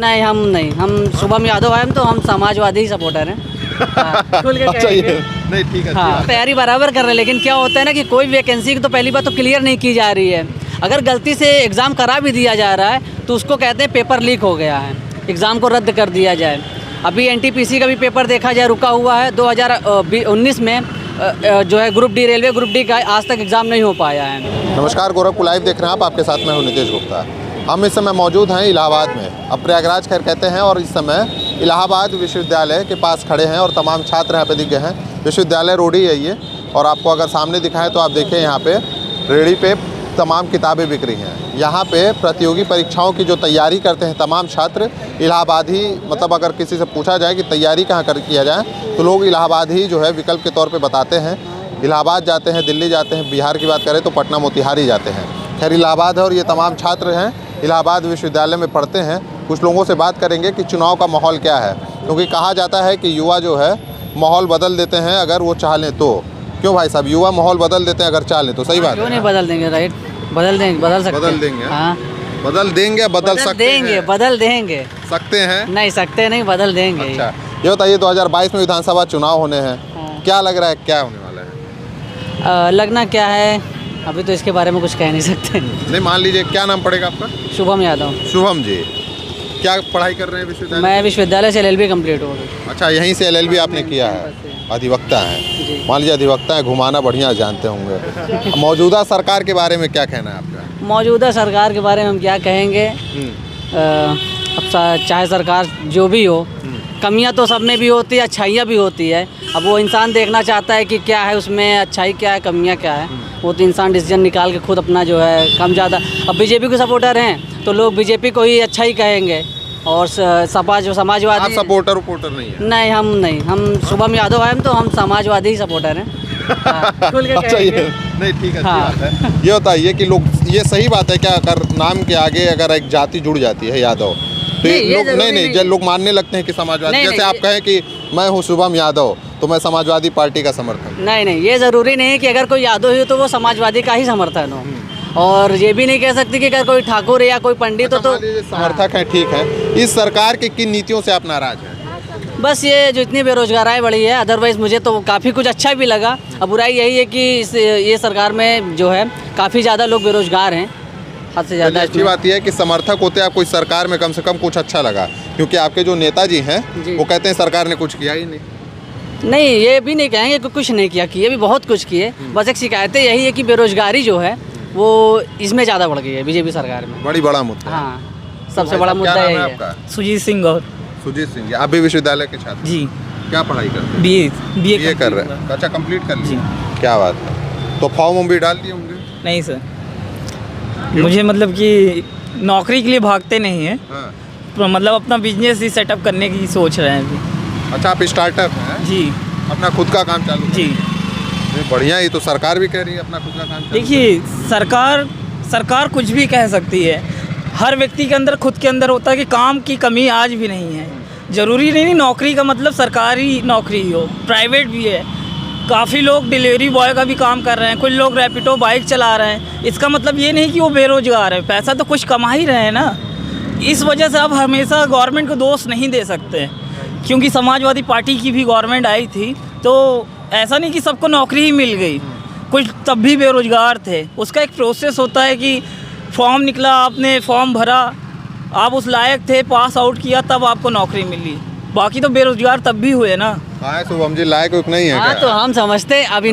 नहीं, हम शुभम यादव हैं, तो हम समाजवादी ही सपोर्टर हैं। खुल के अच्छा, कहेंगे। ये नहीं, ठीक है, हाँ, तैयारी बराबर कर रहे हैं, लेकिन क्या होता है ना कि कोई वैकेंसी तो पहली बार तो क्लियर नहीं की जा रही है। अगर गलती से एग्ज़ाम करा भी दिया जा रहा है तो उसको कहते हैं पेपर लीक हो गया है, एग्ज़ाम को रद्द कर दिया जाए। अभी एनटीपीसी का भी पेपर देखा जाए रुका हुआ है, 2019 में जो है group D railway group D का आज तक एग्ज़ाम नहीं हो पाया है। नमस्कार, गोरखपुर लाइव देख रहे हैं आप, आपके साथ मैं हूं नितेश गुप्ता। हम इस समय मौजूद हैं इलाहाबाद में, अब प्रयागराज खैर कहते हैं, और इस समय इलाहाबाद विश्वविद्यालय के पास खड़े हैं और तमाम छात्र यहाँ पे दिख गए हैं। विश्वविद्यालय रोड ही है ये, और आपको अगर सामने दिखाएं तो आप देखें यहाँ पे रेडी पे तमाम किताबें बिक रही हैं। यहाँ पे प्रतियोगी परीक्षाओं की जो तैयारी करते हैं तमाम छात्र इलाहाबाद ही, मतलब अगर किसी से पूछा जाए कि तैयारी कहाँ किया जाए तो लोग इलाहाबाद ही जो है विकल्प के तौर पे बताते हैं। इलाहाबाद जाते हैं, दिल्ली जाते हैं, बिहार की बात करें तो पटना मोतिहारी जाते हैं। खैर इलाहाबाद है और ये तमाम छात्र हैं इलाहाबाद विश्वविद्यालय में पढ़ते हैं। कुछ लोगों से बात करेंगे कि चुनाव का माहौल क्या है, क्योंकि कहा जाता है कि युवा जो है माहौल बदल देते हैं अगर वो चाह लें तो। क्यों भाई साहब, युवा माहौल बदल देते हैं अगर चाह लें तो? सही बात क्यों है, नहीं बदल देंगे? राइट, बदल देंगे, बदल सकते हैं। बदल देंगे, हाँ, बदल देंगे, बदल सकते हैं, बदल देंगे, सकते हैं, नहीं सकते नहीं, बदल देंगे। अच्छा, ये बताइए 2022 में विधानसभा चुनाव होने हैं, हाँ। क्या लग रहा है, क्या होने वाला है? लगना क्या है अभी तो इसके बारे में कुछ कह नहीं सकते। नहीं, मान लीजिए, क्या नाम पड़ेगा आपका? शुभम यादव। शुभम जी, क्या पढ़ाई कर रहे हैं विश्वविद्यालय? मैं विश्वविद्यालय से LLB कंप्लीट हो गई। अच्छा, यहीं से LLB आपने किया है, अधिवक्ता हैं। मान लीजिए अधिवक्ता है, घुमाना बढ़िया जानते होंगे। मौजूदा सरकार के बारे में क्या कहना है आपका? मौजूदा सरकार के बारे में हम क्या कहेंगे, अब चाहे सरकार जो भी हो, कमियां तो सब में भी होती है, अच्छाइयाँ भी होती है। अब वो इंसान देखना चाहता है कि क्या है उसमें, अच्छाई क्या है, कमियां क्या है, वो तो इंसान डिसीजन निकाल के खुद अपना जो है कम ज़्यादा। अब बीजेपी के सपोर्टर हैं तो लोग बीजेपी को ही अच्छा ही कहेंगे, और सपा जो समाजवादी। आप सपोर्टर नहीं है? नहीं, हम शुभम यादव हैं, तो हम समाजवादी ही सपोर्टर हैं। खुल के अच्छा, ये कहेंगे। नहीं, ठीक है, हाँ। अच्छी बात है। ये बताइए कि लोग, ये सही बात है क्या, अगर नाम के आगे अगर एक जाति जुड़ जाती है यादव तो नहीं, ये लोग जरूरी नहीं, जब लोग मानने लगते हैं कि समाजवादी, नहीं, जैसे नहीं, आप कहें कि मैं हूँ शुभम यादव तो मैं समाजवादी पार्टी का समर्थक। नहीं, ये ज़रूरी नहीं कि अगर कोई यादव हो तो वो समाजवादी का ही समर्थन हो, और ये भी नहीं कह सकती कि अगर कोई ठाकुर है या कोई पंडित हो तो समर्थक है। ठीक है, इस सरकार की किन नीतियों से आप नाराज हैं? बस ये जो इतनी बेरोजगारी बढ़ी है, अदरवाइज़ मुझे तो काफ़ी कुछ अच्छा भी लगा। अब बुराई यही है कि ये सरकार में जो है काफ़ी ज़्यादा लोग बेरोजगार हैं, हद से ज़्यादा। अच्छी बात यह है कि समर्थक होते हैं आपको इस सरकार में कम से कम कुछ अच्छा लगा, क्योंकि आपके जो नेताजी हैं वो कहते हैं सरकार ने कुछ किया ही नहीं, ये भी नहीं कहेंगे कि कुछ नहीं किया, किए भी बहुत कुछ किए। बस एक शिकायतें यही है कि बेरोजगारी जो है वो इसमें ज़्यादा बढ़ गई है बीजेपी सरकार में। बड़ा मुद्दा। हाँ, सबसे बड़ा मुद्दा यही है। सुजीत सिंह गौर। सुजीत सिंह, आप भी विश्वविद्यालय के छात्र? जी। क्या पढ़ाई करते हैं? बीए कर रहे हैं। अच्छा, कंप्लीट कर जी। लिया, क्या बात है। तो फॉर्म भी डाल दिए होंगे? नहीं सर, मुझे मतलब कि नौकरी के लिए भागते नहीं हैं, हाँ। तो मतलब अपना बिजनेस ही सेटअप करने की सोच रहे हैं अभी। अच्छा, आप स्टार्टअप हैं? जी। अपना खुद का काम चालू? जी। बढ़िया, ही तो सरकार भी कह रही है अपना खुद का काम चालू। देखिए, सरकार कुछ भी कह सकती है, हर व्यक्ति के अंदर खुद के अंदर होता है कि काम की कमी आज भी नहीं है। ज़रूरी नहीं नौकरी का मतलब सरकारी नौकरी हो, प्राइवेट भी है। काफ़ी लोग डिलीवरी बॉय का भी काम कर रहे हैं, कुछ लोग रैपिडो बाइक चला रहे हैं। इसका मतलब ये नहीं कि वो बेरोजगार है, पैसा तो कुछ कमा ही रहे हैं ना। इस वजह से आप हमेशा गवर्नमेंट को दोष नहीं दे सकते, क्योंकि समाजवादी पार्टी की भी गवर्नमेंट आई थी तो ऐसा नहीं कि सबको नौकरी ही मिल गई, कुछ तब भी बेरोजगार थे। उसका एक प्रोसेस होता है कि फॉर्म निकला, आपने फॉर्म भरा, आप उस लायक थे, पास आउट किया, तब आपको नौकरी मिली। बाकी तो बेरोजगार तब भी हुए ना। हाँ, शुभम जी, लायक नहीं है? हाँ, तो हम समझते हैं, अब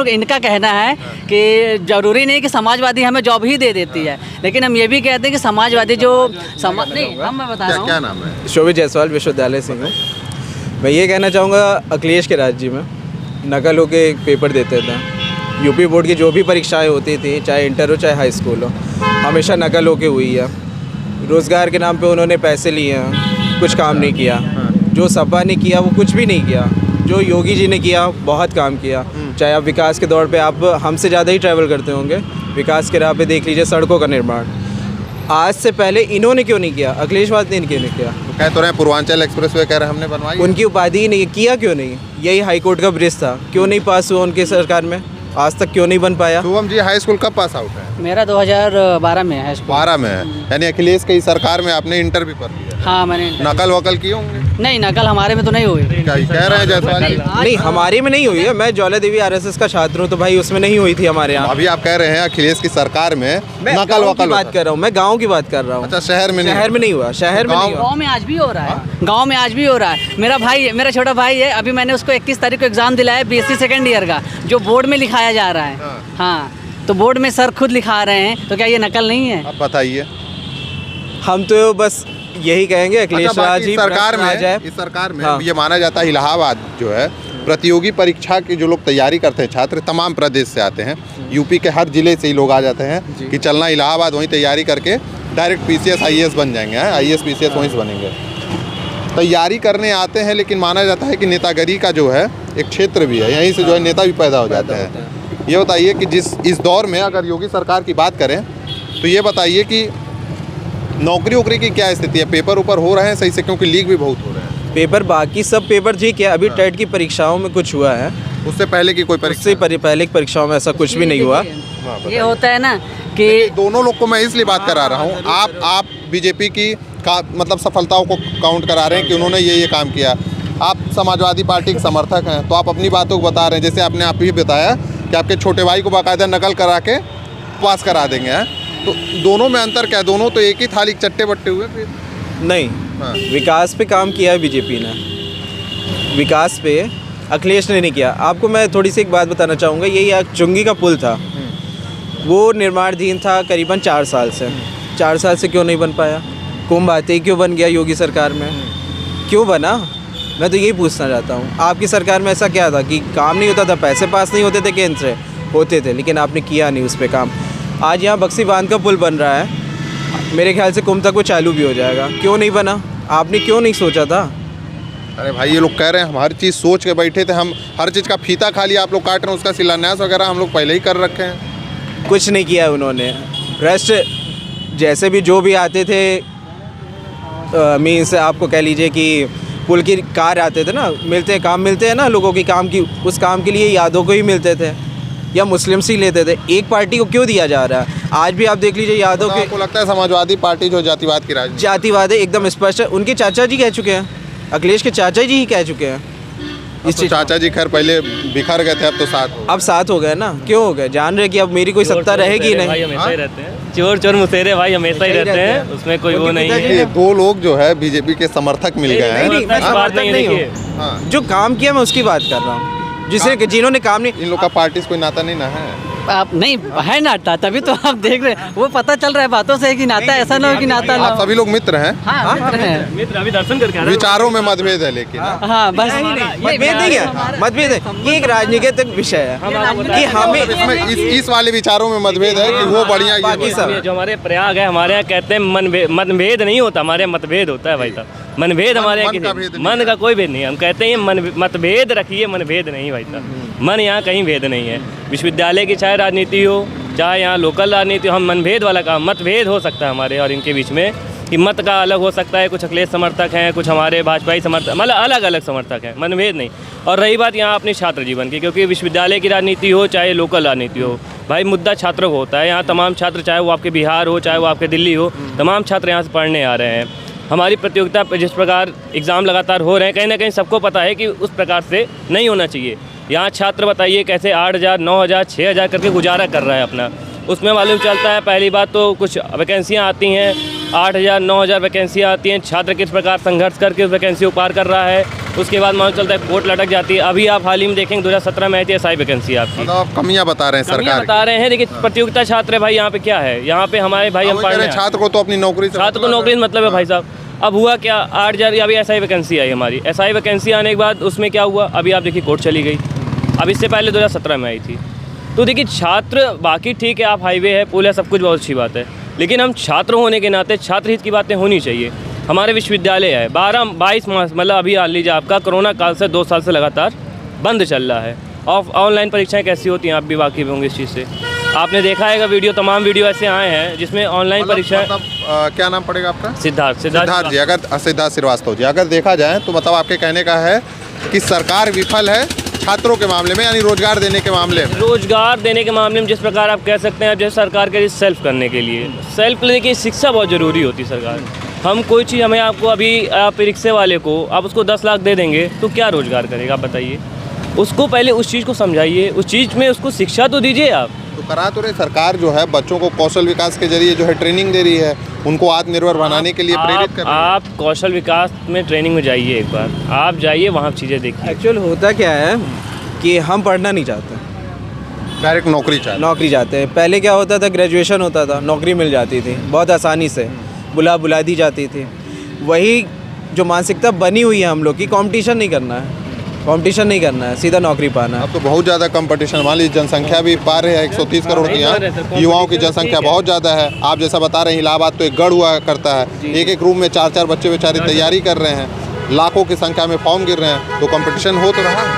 इनका कहना है कि ज़रूरी नहीं कि समाजवादी हमें जॉब ही दे देती है, लेकिन हम ये भी कहते हैं कि समाजवादी जो मैं बता रहा हूँ। क्या नाम है? शोभित जायसवाल, विश्वविद्यालय से हूँ। मैं ये कहना चाहूँगा, अखिलेश के राज्य में नकल होके पेपर देते थे। यूपी बोर्ड की जो भी परीक्षाएं होती थी, चाहे इंटर हो चाहे हाई स्कूल हो, हमेशा नकल होके हुई है। रोज़गार के नाम पे उन्होंने पैसे लिए हैं, कुछ काम नहीं किया। जो सपा ने किया वो कुछ भी नहीं किया, जो योगी जी ने किया बहुत काम किया। चाहे आप विकास के दौर पे आप हमसे ज़्यादा ही ट्रैवल करते होंगे, विकास के राह पे देख लीजिए सड़कों का निर्माण। आज से पहले इन्होंने क्यों नहीं किया, अखिलेशवाद ने क्यों नहीं किया? तो कह तो रहे हैं पूर्वांचल एक्सप्रेसवे कह रहे हमने बनवाई, उनकी उपाधि ही नहीं किया, क्यों नहीं? यही हाईकोर्ट का ब्रिज था, क्यों नहीं पास हुआ उनकी सरकार में, आज तक क्यों नहीं बन पाया? शुभम जी, हाई स्कूल कब पास आउट है? मेरा 2012 में है। 12 में है, यानी अखिलेश की सरकार में आपने इंटर भी पढ़ लिया? हाँ मैंने नकल वकल किए होंगे? नहीं, नकल हमारे में तो नहीं हुई। क्या ही कह रहे हैं जायसवाल जी? नहीं, हमारे में नहीं हुई है। मैं ज्वाला देवी आरएसएस का छात्र हूँ, तो भाई उसमें नहीं हुई थी हमारे यहाँ। अभी आप कह रहे हैं अखिलेश की सरकार में मैं नकल गाँव वकल की बात कर रहा हूँ, मैं गाँव की बात कर रहा हूँ। अच्छा, शहर में नहीं? शहर में नहीं हुआ, शहर में नहीं हुआ। गाँव में आज भी हो रहा है, गाँव में आज भी हो रहा है। मेरा भाई, मेरा छोटा भाई है, अभी मैंने उसको 21 तारीख को एग्ज़ाम दिलाया BSc सेकेंड ईयर का, जो बोर्ड में लिखाया जा रहा है। हाँ, तो बोर्ड में सर खुद लिखा रहे हैं, तो क्या ये नकल नहीं है? अब बताइए। हम तो बस यही कहेंगे अखिलेश अच्छा, राज बाकी जी सरकार आ जाए। में, इस सरकार में हाँ। ये माना जाता है इलाहाबाद जो है प्रतियोगी परीक्षा की जो लोग तैयारी करते हैं छात्र तमाम प्रदेश से आते हैं, यूपी के हर जिले से ही लोग आ जाते हैं कि चलना इलाहाबाद, वहीं तैयारी करके डायरेक्ट PCS IAS बन जाएंगे। IAS PCS वहीं से बनेंगे। तैयारी करने आते हैं, लेकिन माना जाता है कि नेतागिरी का जो है एक क्षेत्र भी है, यहीं से जो है नेता भी पैदा हो जाते हैं। ये बताइए कि इस दौर में अगर योगी सरकार की बात करें तो ये बताइए कि नौकरी वोकरी की क्या स्थिति है? पेपर ऊपर हो रहे हैं सही से? क्योंकि लीक भी बहुत हो रहे हैं। पेपर, बाकी सब पेपर ठीक है। अभी टेट की परीक्षाओं में कुछ हुआ है, उससे पहले की कोई परीक्षा? उससे पहले की परीक्षाओं में ऐसा कुछ भी नहीं हुआ। ये होता है ना कि दोनों लोग को मैं इसलिए बात करा रहा हूँ, आप बीजेपी की मतलब सफलताओं को काउंट करा रहे हैं कि उन्होंने ये काम किया। आप समाजवादी पार्टी के समर्थक हैं, तो आप अपनी बातों को बता रहे हैं। जैसे आपने आप ही बताया कि आपके छोटे भाई को बाकायदा नकल करा के पास करा देंगे, हैं? तो दोनों में अंतर क्या है? दोनों तो एक ही थाली के चट्टे बट्टे हुए फिर? नहीं, हाँ। विकास पे काम किया है बीजेपी ने, विकास पे अखिलेश ने नहीं किया। आपको मैं थोड़ी सी एक बात बताना चाहूँगा। यही चुंगी का पुल था, वो निर्माणाधीन था करीबन 4 साल से। 4 साल से क्यों नहीं बन पाया? कुंभ आते ही क्यों बन गया योगी सरकार में? क्यों बना? मैं तो यही पूछना चाहता हूँ। आपकी सरकार में ऐसा क्या था कि काम नहीं होता था, पैसे पास नहीं होते थे केंद्र से? होते थे, लेकिन आपने किया नहीं उस पर काम। आज यहाँ बक्सी बांध का पुल बन रहा है, मेरे ख्याल से कुंभ तक वो चालू भी हो जाएगा। क्यों नहीं बना? आपने क्यों नहीं सोचा था? अरे भाई, ये लोग कह रहे हैं हम हर चीज़ सोच के बैठे थे, हम हर चीज़ का फीता खाली आप लोग काट रहे हैं, उसका शिलान्यास वगैरह हम लोग पहले ही कर रखे हैं। कुछ नहीं किया उन्होंने। भ्रष्ट जैसे भी जो भी आते थे, मीन्स आपको कह लीजिए कि पुल की कार आते थे ना, काम मिलते हैं ना लोगों की, काम की, उस काम के लिए यादों को ही मिलते थे या मुस्लिम से ही लेते थे। एक पार्टी को क्यों दिया जा रहा है? आज भी आप देख लीजिए यादों के। आपको लगता है समाजवादी पार्टी जो जातिवाद की राजनीति? जातिवाद है, एकदम स्पष्ट है। उनके चाचा जी कह चुके हैं, अखिलेश के चाचा जी ही कह चुके हैं। इस तो चाचा जी खैर पहले बिखर गए थे, अब तो साथ हो। अब साथ हो गए ना। क्यों हो गए? जान रहे कि अब मेरी कोई सत्ता रहेगी नहीं। हमेशा ही रहते हैं, चोर चोर मुसेरे भाई हमेशा ही रहते हैं, उसमें कोई वो नहीं है। ये 2 लोग जो है बीजेपी के समर्थक मिल गए हैं। नहीं, मैं बात नहीं नहीं है, हूँ। हाँ। जो काम किया मैं उसकी बात कर रहा हूँ, जिन्होंने काम नहीं। इन लोग का पार्टी से कोई नाता नहीं ना है? आप नहीं है नाता, तभी तो आप देख रहे हैं, वो पता चल रहा है बातों से कि नाता, ऐसा ना हो कि नाता ना आप हो। सभी लोग मित्र हैं? हाँ, मित्र हैं। मित्र अभी दर्शन करके आ रहे हैं। विचारों में मतभेद है, लेकिन हाँ, बस मतभेद नहीं है, मतभेद है। ये एक राजनीतिक विषय है कि हमें इसमें इस वाले विचारों में मतभेद है कि वो बढ़िया, ये बाकी सब। जो हमारे प्रयाग है, हमारे यहाँ कहते हैं मनभेद नहीं होता, हमारे यहाँ मतभेद होता है भाई साहब। मनभेद हमारे यहाँ मन का भेद किसी नहीं मन का कोई भेद नहीं है। हम कहते हैं मतभेद रखिए, मनभेद नहीं भाई साहब। मन यहाँ कहीं भेद नहीं है। विश्वविद्यालय की चाहे राजनीति हो, चाहे यहाँ लोकल राजनीति हो, हम मनभेद वाला काम, मतभेद हो सकता है हमारे और इनके बीच में, कि मत का अलग हो सकता है। कुछ अखिलेश समर्थक हैं, कुछ हमारे भाजपाई समर्थक, मतलब अलग अलग समर्थक हैं, मनभेद नहीं। और रही बात यहाँ अपनी छात्र जीवन की, क्योंकि विश्वविद्यालय की राजनीति हो चाहे लोकल राजनीति हो, भाई मुद्दा छात्रों को होता है। यहाँ तमाम छात्र, चाहे वो आपके बिहार हो चाहे वो आपके दिल्ली हो, तमाम छात्र यहाँ से पढ़ने आ रहे हैं। हमारी प्रतियोगिता जिस प्रकार एग्ज़ाम लगातार हो रहे हैं, कहीं ना कहीं सबको पता है कि उस प्रकार से नहीं होना चाहिए। यहाँ छात्र बताइए कैसे 8,000, 9,000, 6,000 करके गुजारा कर रहा है अपना। उसमें मालूम चलता है, पहली बात तो कुछ वैकेंसियाँ आती हैं, 8,000, 9,000 वैकेंसियाँ आती हैं, छात्र किस प्रकार संघर्ष करके उस वैकेंसी को पार कर रहा है। उसके बाद मालूम चलता है कोर्ट लटक जाती है। अभी आप हाल ही में देखेंगे 2017 में आई थी SI वैकेंसी आपकी। मतलब आप कमियां बता रहे हैं कमियां सरकार बता रहे हैं, लेकिन प्रतियोगिता छात्र है भाई। यहाँ पे क्या है, यहाँ पे हमारे भाई हम पढ़ रहे हैं। छात्र को तो अपनी नौकरी से छात्र को नौकरी से मतलब है भाई साहब। अब हुआ क्या, 8,000 अभी SI वैकेंसी आई हमारी। SI वैकेंसी आने के बाद उसमें क्या हुआ, अभी आप देखिए कोर्ट चली गई। अब इससे पहले 2017 में आई थी। तो देखिए छात्र, बाकी ठीक है, आप हाईवे है, पुल है, सब कुछ बहुत अच्छी बात है, लेकिन हम छात्र होने के नाते छात्र हित की बातें होनी चाहिए। हमारे विश्वविद्यालय है 22 मास, मतलब अभी मान लीजिए आपका कोरोना काल से 2 साल से लगातार बंद चल रहा है। ऑनलाइन परीक्षाएं कैसी होती हैं, आप भी वाकिफ होंगे इस चीज़ से। आपने देखा है वीडियो, तमाम वीडियो ऐसे आए हैं जिसमें ऑनलाइन परीक्षाएं। क्या नाम पड़ेगा आपका? सिद्धार्थ जी। अगर सिद्धार्थ श्रीवास्तव जी, अगर देखा जाए तो मतलब आपके कहने का है कि सरकार विफल है छात्रों के मामले में, यानी रोजगार देने के मामले में। रोजगार देने के मामले में जिस प्रकार आप कह सकते हैं, जैसे सरकार के लिए सेल्फ करने के लिए, सेल्फ देखिए शिक्षा बहुत ज़रूरी होती है। सरकार हम कोई चीज़ हमें आपको अभी आप रिक्शे वाले को आप उसको 10 लाख दे देंगे तो क्या रोज़गार करेगा, आप बताइए। उसको पहले उस चीज़ को समझाइए, उस चीज़ में उसको शिक्षा तो दीजिए आप। तो करा तो रहे सरकार जो है बच्चों को कौशल विकास के जरिए जो है ट्रेनिंग दे रही है, उनको आत्मनिर्भर बनाने के लिए प्रेरित कर रही है। आप कौशल विकास में ट्रेनिंग में जाइए, एक बार आप जाइए वहाँ चीज़ें देखिए। एक्चुअल होता क्या है कि हम पढ़ना नहीं चाहते, डायरेक्ट नौकरी चाहिए। नौकरी चाहते हैं। पहले क्या होता था, ग्रेजुएशन होता था, नौकरी मिल जाती थी बहुत आसानी से, बुला दी जाती थी। वही जो मानसिकता बनी हुई है हम लोग की, कंपटीशन नहीं करना है, कंपटीशन नहीं करना है, सीधा नौकरी पाना है। अब तो बहुत ज़्यादा कंपटीशन, मान लीजिए जनसंख्या भी पार है 130 करोड़ की यहाँ, युवाओं की जनसंख्या बहुत ज़्यादा है। आप जैसा बता रहे हैं इलाहाबाद तो एक गढ़ हुआ करता है, एक रूम में 4 बच्चे बेचारे तैयारी कर रहे हैं, लाखों की संख्या में फॉर्म गिर रहे हैं, तो कंपटीशन हो तो रहा है।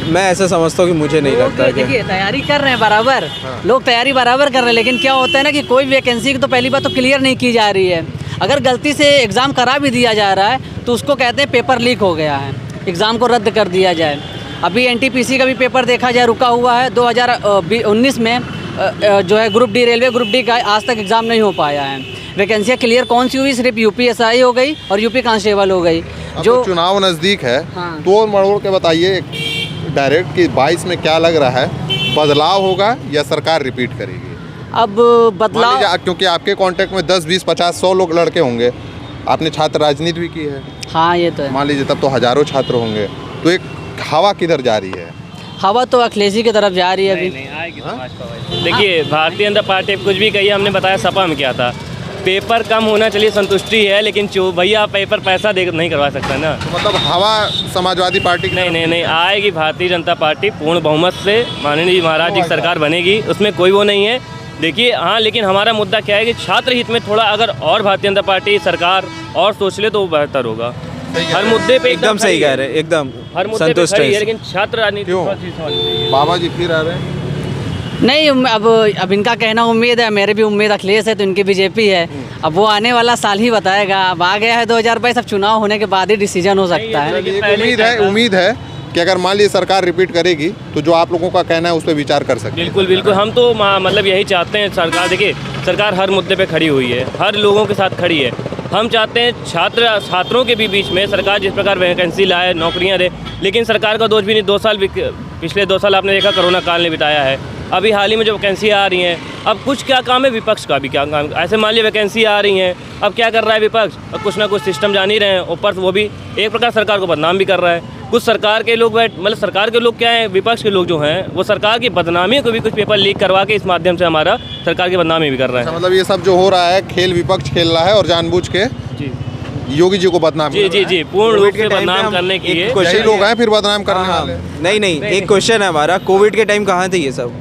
मैं ऐसा समझता हूँ कि मुझे नहीं लगता कि देखिए तैयारी कर रहे हैं बराबर, लोग तैयारी बराबर कर रहे हैं, लेकिन क्या होता है ना कि कोई वैकेंसी की तो पहली बात तो क्लियर नहीं की जा रही है। अगर गलती से एग्ज़ाम करा भी दिया जा रहा है तो उसको कहते हैं पेपर लीक हो गया है, एग्ज़ाम को रद्द कर दिया जाए। अभी एनटीपीसी का भी पेपर देखा जाए रुका हुआ है, 2019 में जो है group D, railway group D का आज तक एग्ज़ाम नहीं हो पाया है। वैकेंसियाँ क्लियर कौन सी हुई, सिर्फ यूपीएसआई हो गई और यूपी कांस्टेबल हो गई। जो चुनाव नज़दीक है हाँ। तो मरोड़ के बताइए डायरेक्ट कि 22 में क्या लग रहा है, बदलाव होगा या सरकार रिपीट करेगी? अब मान बदलाव, लीजिए क्योंकि आपके कांटेक्ट में 10, 20, 50, 100 लोग लड़के होंगे, आपने छात्र राजनीति भी की है, हाँ ये तो है। मान लीजिए तब तो हजारों छात्र होंगे, तो एक हवा किधर जा रही है? हवा तो अखिलेश की तरफ जा रही है अभी। नहीं आएगी तो भाजपा वाली। देखिए भारतीय जनता पार्टी कुछ भी कही, हमने बताया सपा में क्या था, पेपर कम होना चलिए संतुष्टि है, लेकिन भैया पेपर पैसा दे नहीं करवा सकता ना। तो मतलब हवा समाजवादी पार्टी की नहीं आएगी भारतीय जनता पार्टी पूर्ण बहुमत से, माननीय महाराज जी की सरकार बनेगी, उसमें कोई वो नहीं है। देखिए हाँ, लेकिन हमारा मुद्दा क्या है कि छात्र हित में थोड़ा अगर और भारतीय जनता पार्टी सरकार और सोच ले तो वो बेहतर होगा। हर मुद्दे पे एकदम सही कह रहे हैं, एकदम हर मुद्दे पे संतुष्ट खड़ी है, है। लेकिन छात्र राजनीति क्यों? थोड़ा सी समझ लीजिए। बाबा जी फिर आ रहे हैं। नहीं अब इनका कहना उम्मीद है, मेरे भी उम्मीद अखिलेश है तो इनकी बीजेपी है। अब वो आने वाला साल ही बताएगा, अब आ गया है 2022, अब चुनाव होने के बाद ही डिसीजन हो सकता है। एक उम्मीद है कि अगर मान लीजिए सरकार रिपीट करेगी तो जो आप लोगों का कहना है उस पर विचार कर सकते हैं। बिल्कुल हम तो मतलब यही चाहते हैं सरकार, देखिए सरकार हर मुद्दे पे खड़ी हुई है, हर लोगों के साथ खड़ी है। हम चाहते हैं छात्रों के भी बीच में सरकार जिस प्रकार वैकेंसी लाए, नौकरियां दे, लेकिन सरकार का दोष भी नहीं। 2 साल पिछले 2 साल आपने देखा कोरोना काल ने बिताया है। अभी हाल ही में जो वैकेंसी आ रही हैं, अब कुछ क्या काम है विपक्ष का भी क्या काम, ऐसे मान लीजिए वैकेंसी आ रही हैं, अब क्या कर रहा है विपक्ष, अब कुछ ना कुछ सिस्टम जान ही रहे हैं, ऊपर से वो भी एक प्रकार सरकार को बदनाम भी कर रहा है। कुछ सरकार के लोग मतलब सरकार के लोग क्या है, विपक्ष के लोग जो हैं वो सरकार की बदनामी को भी कुछ पेपर लीक करवा के इस माध्यम से हमारा सरकार की बदनामी भी कर रहे हैं। मतलब ये सब जो हो रहा है खेल विपक्ष खेल रहा है और जानबूझ के जी योगी जी को बदनाम कर रहा है। जी पूर्ण रूप से बदनाम करने की ये यही लोग हैं फिर बदनाम करने वाले। नहीं एक क्वेश्चन है हमारा, कोविड के टाइम कहाँ थे ये सब?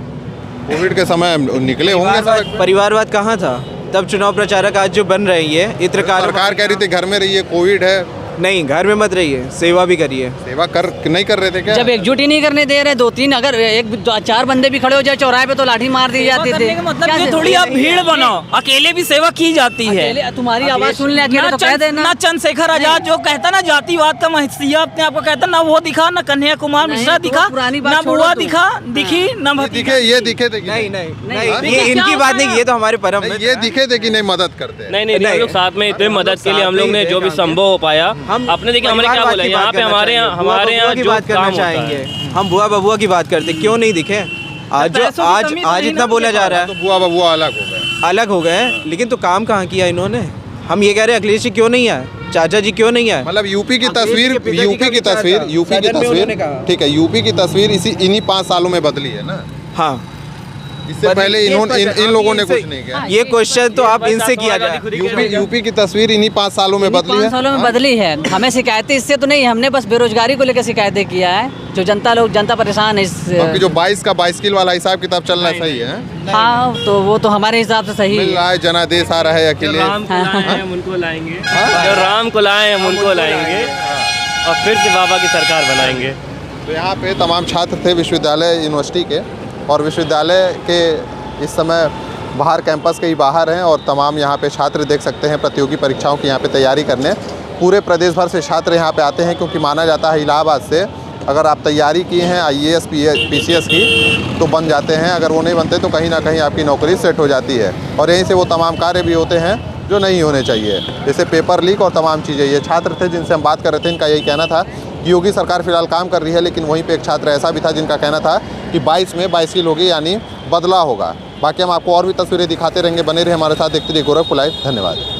कोविड के समय निकले होंगे सब। परिवारवाद कहाँ था तब? चुनाव प्रचारक आज जो बन रहे हैं ये सरकार कह रही थी घर में रहिए, कोविड है। नहीं, घर में मत रहिए, सेवा भी करिए। सेवा नहीं कर रहे थे क्या? जब एकजुट ही नहीं करने दे रहे, 2-3 अगर 1-4 बंदे भी खड़े हो जाए चौराहे पे तो लाठी मार दी जाती थी। मतलब ये थोड़ी आप भीड़ बनाओ, अकेले भी सेवा की जाती है। तुम्हारी आवाज सुन ले अकेले तो कह देना। ना चंद्रशेखर आजाद जो कहता ना जातिवाद का महसिया अपने आप को कहता, ना वो दिखा, ना कन्हैया कुमार मिश्रा दिखा, ना बुआ दिखा दिखी, ना दिखे ये दिखे थे नहीं, ये इनकी बात नहीं, ये तो हमारे परम। ये दिखे थे कि नहीं मदद करते। नहीं हम लोग साथ में इतने मदद के लिए हम लोग ने जो भी संभव हो पाया आपने देखिए। हमने क्या बोला यहाँ पे हमारे यहाँ की बात करना चाहेंगे हम, बुआ बबुआ की बात करते, क्यों नहीं दिखे? आज इतना बोला जा रहा है तो बुआ बबुआ अलग हो गए, लेकिन तो काम कहाँ किया इन्होंने? हम ये कह रहे हैं अखिलेश जी क्यों नहीं आए, चाचा जी क्यों नहीं आए? मतलब यूपी की तस्वीर ठीक है, यूपी की तस्वीर इन्हीं 5 सालों में बदली है ना। हाँ, इससे पहले इन लोगों ने कुछ नहीं किया। ये क्वेश्चन तो आप इनसे किया जाए। यूपी की तस्वीर इन्हीं 5 सालों में बदली है। 5 सालों में बदली है। हमें शिकायतें इससे तो नहीं, हमने बस बेरोजगारी को लेकर शिकायतें किया है, जो जनता परेशान है इस। जो 22 का बाइसिकल वाला हिसाब किताब चल रहा है सही है? हाँ तो वो तो हमारे हिसाब से सही मिल रहा है, जनादेश आ रहा है अकेले। राम को लाए हम उनको लाएंगे, जो राम को लाए हम उनको लाएंगे और फिर से बाबा की सरकार बनाएंगे। तो यहाँ पे तमाम छात्र थे विश्वविद्यालय यूनिवर्सिटी के, और विश्वविद्यालय के इस समय बाहर कैंपस के ही बाहर हैं, और तमाम यहाँ पे छात्र देख सकते हैं प्रतियोगी परीक्षाओं की यहाँ पे तैयारी करने। पूरे प्रदेश भर से छात्र यहाँ पे आते हैं, क्योंकि माना जाता है इलाहाबाद से अगर आप तैयारी की हैं IAS PCS की तो बन जाते हैं, अगर वो नहीं बनते तो कहीं ना कहीं आपकी नौकरी सेट हो जाती है। और यहीं से वो तमाम कार्य भी होते हैं जो नहीं होने चाहिए, जैसे पेपर लीक और तमाम चीज़ें। ये छात्र थे जिनसे हम बात कर रहे थे, इनका यही कहना था कि योगी सरकार फिलहाल काम कर रही है, लेकिन वहीं पे एक छात्र ऐसा भी था जिनका कहना था कि 22 में 22 होगी, यानी बदलाव होगा। बाकी हम आपको और भी तस्वीरें दिखाते रहेंगे, बने रहे हमारे साथ, देखते रहिए गोरखपुर लाइव। धन्यवाद।